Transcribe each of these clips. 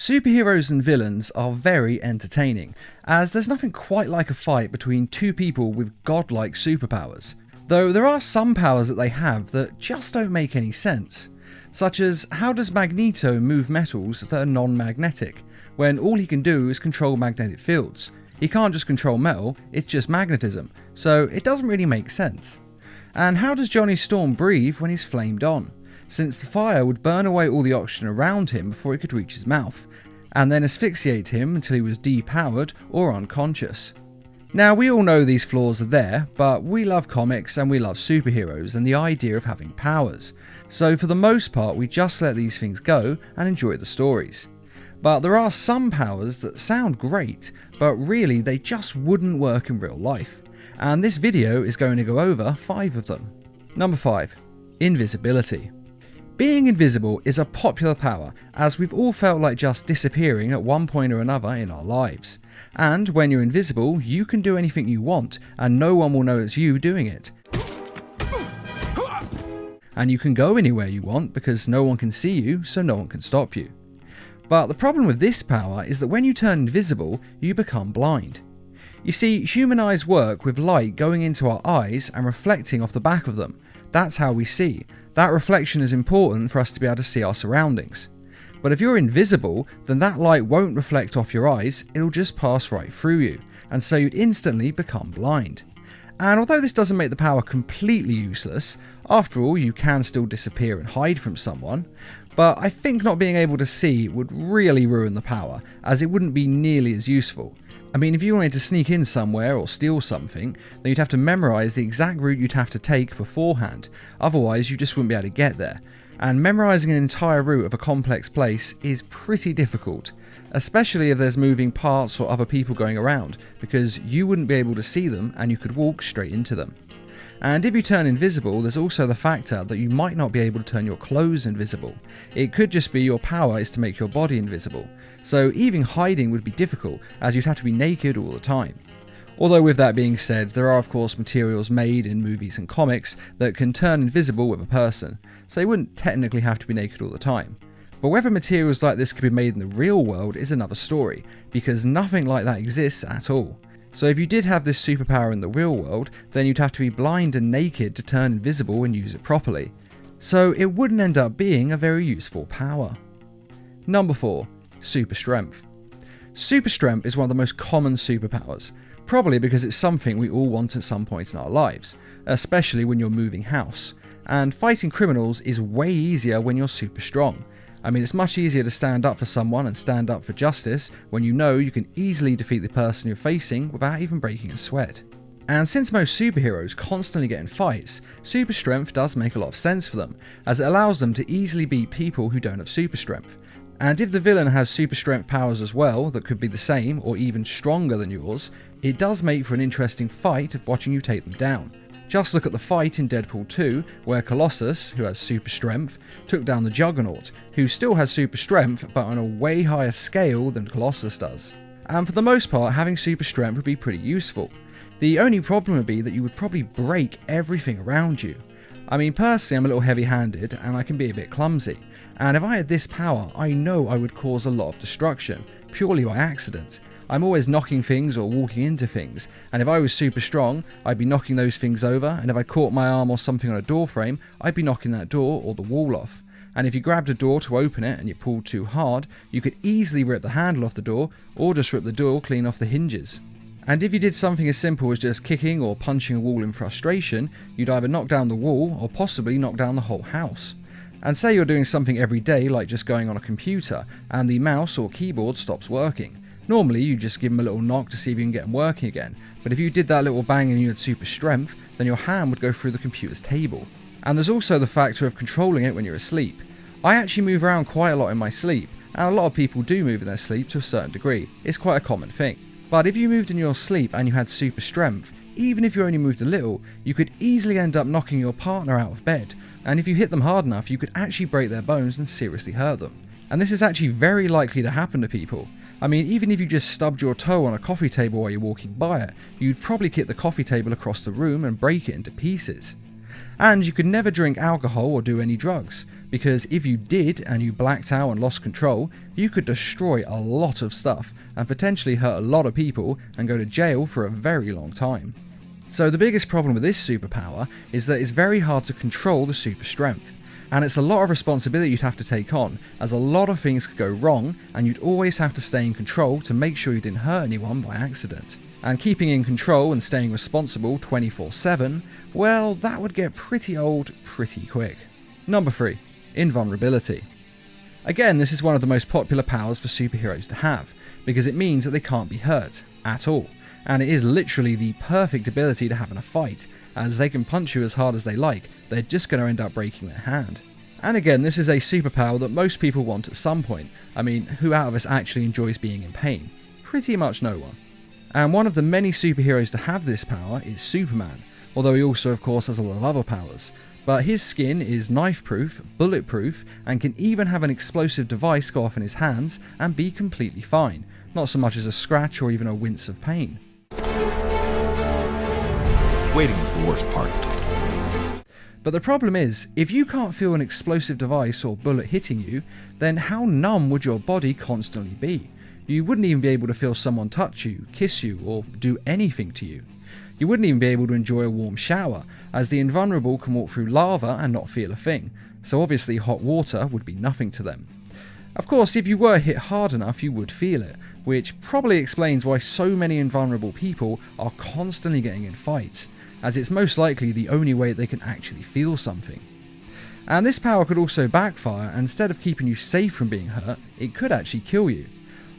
Superheroes and villains are very entertaining, as there's nothing quite like a fight between two people with godlike superpowers. Though there are some powers that they have that just don't make any sense. Such as, how does Magneto move metals that are non-magnetic, when all he can do is control magnetic fields? He can't just control metal, it's just magnetism, so it doesn't really make sense. And how does Johnny Storm breathe when he's flamed on? Since the fire would burn away all the oxygen around him before it could reach his mouth, and then asphyxiate him until he was depowered or unconscious. Now, we all know these flaws are there, but we love comics and we love superheroes and the idea of having powers, so for the most part we just let these things go and enjoy the stories. But there are some powers that sound great, but really they just wouldn't work in real life, and this video is going to go over 5 of them. Number 5. Invisibility. Being invisible is a popular power, as we've all felt like just disappearing at one point or another in our lives. And when you're invisible, you can do anything you want, and no one will know it's you doing it. And you can go anywhere you want because no one can see you, so no one can stop you. But the problem with this power is that when you turn invisible, you become blind. You see, human eyes work with light going into our eyes and reflecting off the back of them. That's how we see. That reflection is important for us to be able to see our surroundings. But if you're invisible, then that light won't reflect off your eyes, it'll just pass right through you, and so you'd instantly become blind. And although this doesn't make the power completely useless, after all you can still disappear and hide from someone, but I think not being able to see would really ruin the power, as it wouldn't be nearly as useful. I mean, if you wanted to sneak in somewhere or steal something, then you'd have to memorise the exact route you'd have to take beforehand, otherwise you just wouldn't be able to get there. And memorising an entire route of a complex place is pretty difficult, especially if there's moving parts or other people going around, because you wouldn't be able to see them and you could walk straight into them. And if you turn invisible, there's also the factor that you might not be able to turn your clothes invisible. It could just be your power is to make your body invisible, so even hiding would be difficult, as you'd have to be naked all the time. Although with that being said, there are of course materials made in movies and comics that can turn invisible with a person, so you wouldn't technically have to be naked all the time. But whether materials like this could be made in the real world is another story, because nothing like that exists at all. So if you did have this superpower in the real world, then you'd have to be blind and naked to turn invisible and use it properly. So it wouldn't end up being a very useful power. Number 4. Super strength. Super strength is one of the most common superpowers, probably because it's something we all want at some point in our lives, especially when you're moving house. And fighting criminals is way easier when you're super strong. I mean, it's much easier to stand up for someone and stand up for justice when you know you can easily defeat the person you're facing without even breaking a sweat. And since most superheroes constantly get in fights, super strength does make a lot of sense for them, as it allows them to easily beat people who don't have super strength. And if the villain has super strength powers as well that could be the same or even stronger than yours, it does make for an interesting fight of watching you take them down. Just look at the fight in Deadpool 2, where Colossus, who has super strength, took down the Juggernaut, who still has super strength but on a way higher scale than Colossus does. And for the most part, having super strength would be pretty useful. The only problem would be that you would probably break everything around you. I mean, personally I'm a little heavy-handed and I can be a bit clumsy, and if I had this power, I know I would cause a lot of destruction, purely by accident. I'm always knocking things or walking into things, and if I was super strong, I'd be knocking those things over, and if I caught my arm or something on a door frame, I'd be knocking that door or the wall off. And if you grabbed a door to open it and you pulled too hard, you could easily rip the handle off the door, or just rip the door clean off the hinges. And if you did something as simple as just kicking or punching a wall in frustration, you'd either knock down the wall or possibly knock down the whole house. And say you're doing something every day like just going on a computer, and the mouse or keyboard stops working. Normally you just give them a little knock to see if you can get them working again, but if you did that little bang and you had super strength, then your hand would go through the computer's table. And there's also the factor of controlling it when you're asleep. I actually move around quite a lot in my sleep, and a lot of people do move in their sleep to a certain degree. It's quite a common thing. But if you moved in your sleep and you had super strength, even if you only moved a little, you could easily end up knocking your partner out of bed, and if you hit them hard enough you could actually break their bones and seriously hurt them. And this is actually very likely to happen to people. I mean, even if you just stubbed your toe on a coffee table while you're walking by it, you'd probably kick the coffee table across the room and break it into pieces. And you could never drink alcohol or do any drugs, because if you did and you blacked out and lost control, you could destroy a lot of stuff and potentially hurt a lot of people and go to jail for a very long time. So the biggest problem with this superpower is that it's very hard to control the super strength. And it's a lot of responsibility you'd have to take on, as a lot of things could go wrong and you'd always have to stay in control to make sure you didn't hurt anyone by accident. And keeping in control and staying responsible 24/7, well, that would get pretty old pretty quick. Number 3. Invulnerability. Again, this is one of the most popular powers for superheroes to have, because it means that they can't be hurt at all. And it is literally the perfect ability to have in a fight, as they can punch you as hard as they like, they're just going to end up breaking their hand. And again, this is a superpower that most people want at some point. I mean, who out of us actually enjoys being in pain? Pretty much no one. And one of the many superheroes to have this power is Superman, although he also of course has a lot of other powers. But his skin is knife-proof, bulletproof, and can even have an explosive device go off in his hands and be completely fine, not so much as a scratch or even a wince of pain. Waiting is the worst part. But the problem is, if you can't feel an explosive device or bullet hitting you, then how numb would your body constantly be? You wouldn't even be able to feel someone touch you, kiss you, or do anything to you. You wouldn't even be able to enjoy a warm shower, as the invulnerable can walk through lava and not feel a thing, so obviously hot water would be nothing to them. Of course, if you were hit hard enough, you would feel it, which probably explains why so many invulnerable people are constantly getting in fights, as it's most likely the only way they can actually feel something. And this power could also backfire, and instead of keeping you safe from being hurt, it could actually kill you.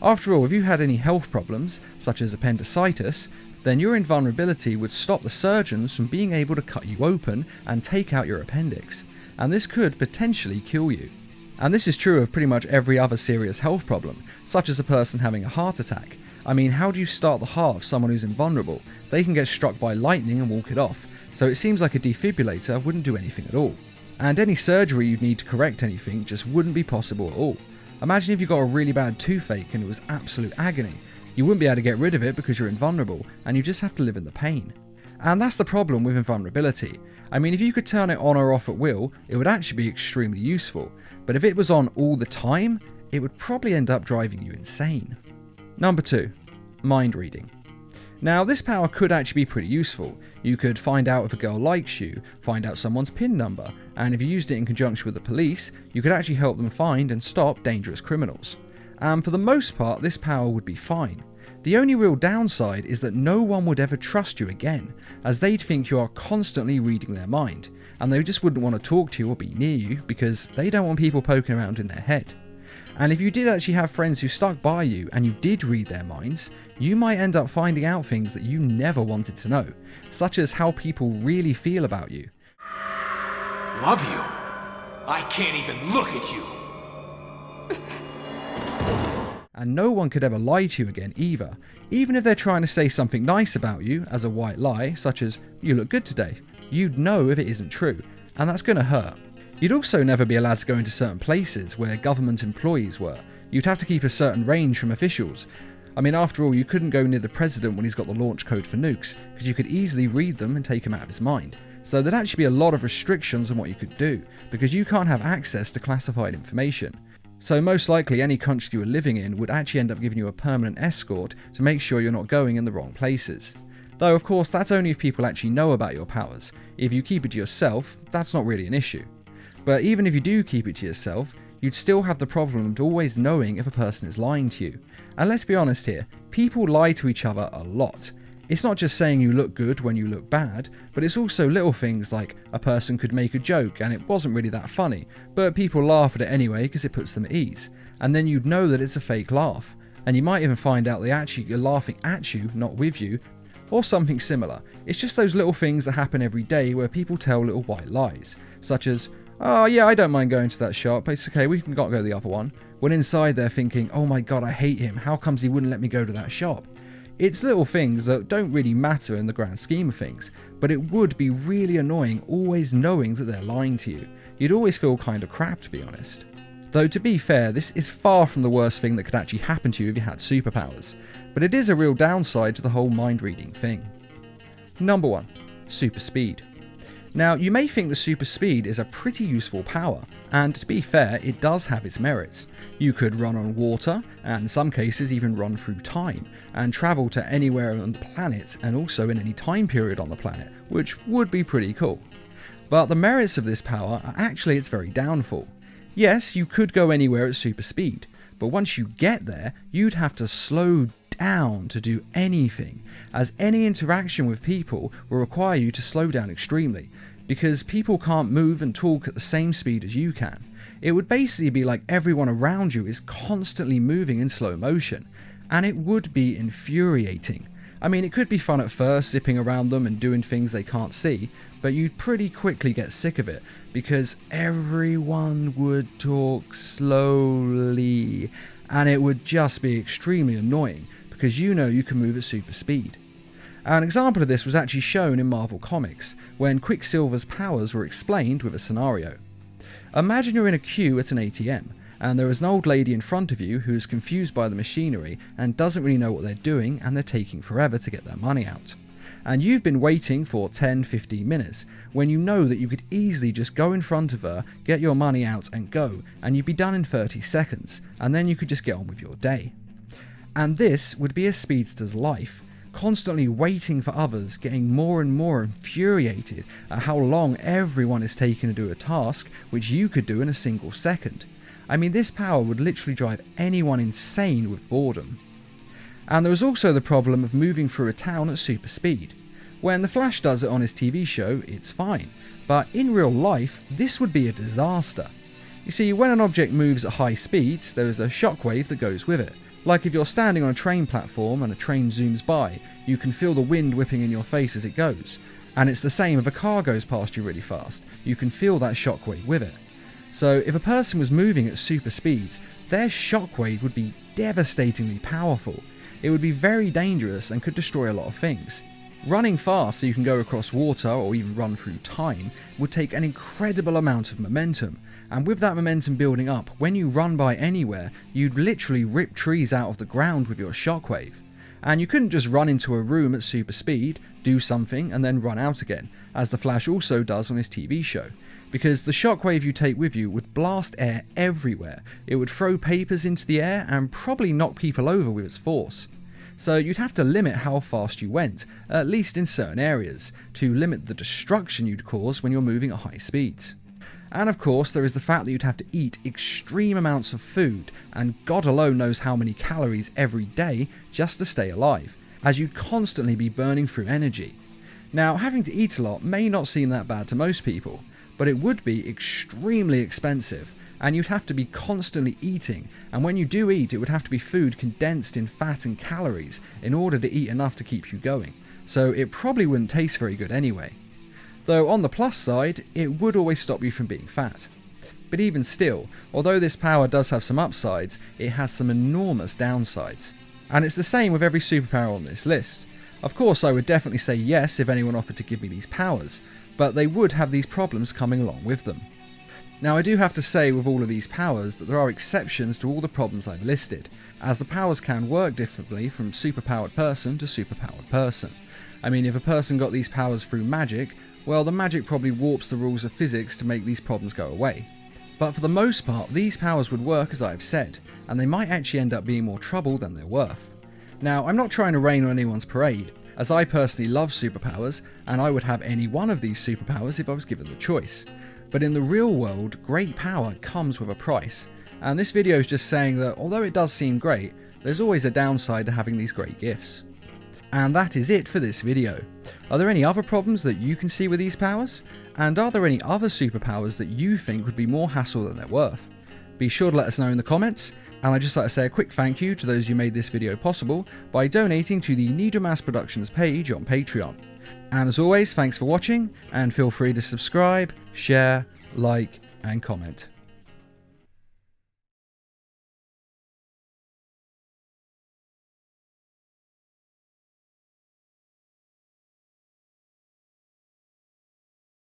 After all, if you had any health problems, such as appendicitis, then your invulnerability would stop the surgeons from being able to cut you open and take out your appendix, and this could potentially kill you. And this is true of pretty much every other serious health problem, such as a person having a heart attack. I mean, how do you start the heart of someone who's invulnerable? They can get struck by lightning and walk it off, so it seems like a defibrillator wouldn't do anything at all. And any surgery you'd need to correct anything just wouldn't be possible at all. Imagine if you got a really bad toothache and it was absolute agony. You wouldn't be able to get rid of it because you're invulnerable, and you just have to live in the pain. And that's the problem with invulnerability. I mean, if you could turn it on or off at will, it would actually be extremely useful. But if it was on all the time, it would probably end up driving you insane. Number 2. Mind reading. Now, this power could actually be pretty useful. You could find out if a girl likes you, find out someone's PIN number, and if you used it in conjunction with the police, you could actually help them find and stop dangerous criminals. And for the most part, this power would be fine. The only real downside is that no one would ever trust you again, as they'd think you are constantly reading their mind, and they just wouldn't want to talk to you or be near you because they don't want people poking around in their head. And if you did actually have friends who stuck by you and you did read their minds, you might end up finding out things that you never wanted to know, such as how people really feel about you. Love you? I can't even look at you. And no one could ever lie to you again either, even if they're trying to say something nice about you as a white lie, such as, "You look good today." You'd know if it isn't true, and that's going to hurt. You'd also never be allowed to go into certain places where government employees were. You'd have to keep a certain range from officials. I mean, after all, you couldn't go near the president when he's got the launch code for nukes, because you could easily read them and take him out of his mind. So there'd actually be a lot of restrictions on what you could do, because you can't have access to classified information. So most likely any country you were living in would actually end up giving you a permanent escort to make sure you're not going in the wrong places. Though of course that's only if people actually know about your powers. If you keep it to yourself, that's not really an issue. But even if you do keep it to yourself, you'd still have the problem of always knowing if a person is lying to you. And let's be honest here, people lie to each other a lot. It's not just saying you look good when you look bad, but it's also little things like a person could make a joke and it wasn't really that funny, but people laugh at it anyway because it puts them at ease. And then you'd know that it's a fake laugh. And you might even find out they actually are laughing at you, not with you, or something similar. It's just those little things that happen every day where people tell little white lies, such as, "Oh yeah, I don't mind going to that shop, it's okay, we can go to the other one," when inside they're thinking, "Oh my god, I hate him, how comes he wouldn't let me go to that shop?" It's little things that don't really matter in the grand scheme of things, but it would be really annoying always knowing that they're lying to you. You'd always feel kind of crap, to be honest. Though to be fair, this is far from the worst thing that could actually happen to you if you had superpowers, but it is a real downside to the whole mind reading thing. Number 1. Super speed. Now, you may think the super speed is a pretty useful power, and to be fair, it does have its merits. You could run on water, and in some cases even run through time, and travel to anywhere on the planet, and also in any time period on the planet, which would be pretty cool. But the merits of this power are actually its very downfall. Yes, you could go anywhere at super speed, but once you get there, you'd have to slow down to do anything, as any interaction with people will require you to slow down extremely, because people can't move and talk at the same speed as you can. It would basically be like everyone around you is constantly moving in slow motion, and it would be infuriating. I mean, it could be fun at first, zipping around them and doing things they can't see, but you'd pretty quickly get sick of it, because everyone would talk slowly, and it would just be extremely annoying, because you know you can move at super speed. An example of this was actually shown in Marvel Comics, when Quicksilver's powers were explained with a scenario. Imagine you're in a queue at an ATM, and there is an old lady in front of you who is confused by the machinery and doesn't really know what they're doing, and they're taking forever to get their money out. And you've been waiting for 10-15 minutes, when you know that you could easily just go in front of her, get your money out and go, and you'd be done in 30 seconds, and then you could just get on with your day. And this would be a speedster's life, constantly waiting for others, getting more and more infuriated at how long everyone is taking to do a task which you could do in a single second. I mean, this power would literally drive anyone insane with boredom. And there was also the problem of moving through a town at super speed. When the Flash does it on his TV show, it's fine, but in real life, this would be a disaster. You see, when an object moves at high speeds, there is a shockwave that goes with it. Like if you're standing on a train platform and a train zooms by, you can feel the wind whipping in your face as it goes. And it's the same if a car goes past you really fast, you can feel that shockwave with it. So if a person was moving at super speeds, their shockwave would be devastatingly powerful. It would be very dangerous and could destroy a lot of things. Running fast so you can go across water or even run through time would take an incredible amount of momentum, and with that momentum building up, when you run by anywhere, you'd literally rip trees out of the ground with your shockwave. And you couldn't just run into a room at super speed, do something and then run out again, as the Flash also does on his TV show, because the shockwave you take with you would blast air everywhere. It would throw papers into the air and probably knock people over with its force. So you'd have to limit how fast you went, at least in certain areas, to limit the destruction you'd cause when you're moving at high speeds. And of course there is the fact that you'd have to eat extreme amounts of food, and God alone knows how many calories every day just to stay alive, as you'd constantly be burning through energy. Now, having to eat a lot may not seem that bad to most people, but it would be extremely expensive, and you'd have to be constantly eating, and when you do eat, it would have to be food condensed in fat and calories in order to eat enough to keep you going, so it probably wouldn't taste very good anyway. Though on the plus side, it would always stop you from being fat. But even still, although this power does have some upsides, it has some enormous downsides. And it's the same with every superpower on this list. Of course, I would definitely say yes if anyone offered to give me these powers, but they would have these problems coming along with them. Now, I do have to say with all of these powers that there are exceptions to all the problems I've listed, as the powers can work differently from superpowered person to superpowered person. I mean, if a person got these powers through magic, well, the magic probably warps the rules of physics to make these problems go away. But for the most part, these powers would work as I've said, and they might actually end up being more trouble than they're worth. Now, I'm not trying to rain on anyone's parade, as I personally love superpowers, and I would have any one of these superpowers if I was given the choice. But in the real world, great power comes with a price, and this video is just saying that although it does seem great, there's always a downside to having these great gifts. And that is it for this video. Are there any other problems that you can see with these powers? And are there any other superpowers that you think would be more hassle than they're worth? Be sure to let us know in the comments, and I'd just like to say a quick thank you to those who made this video possible by donating to the Need Mass Productions page on Patreon. And as always, thanks for watching, and feel free to subscribe, share, like, and comment.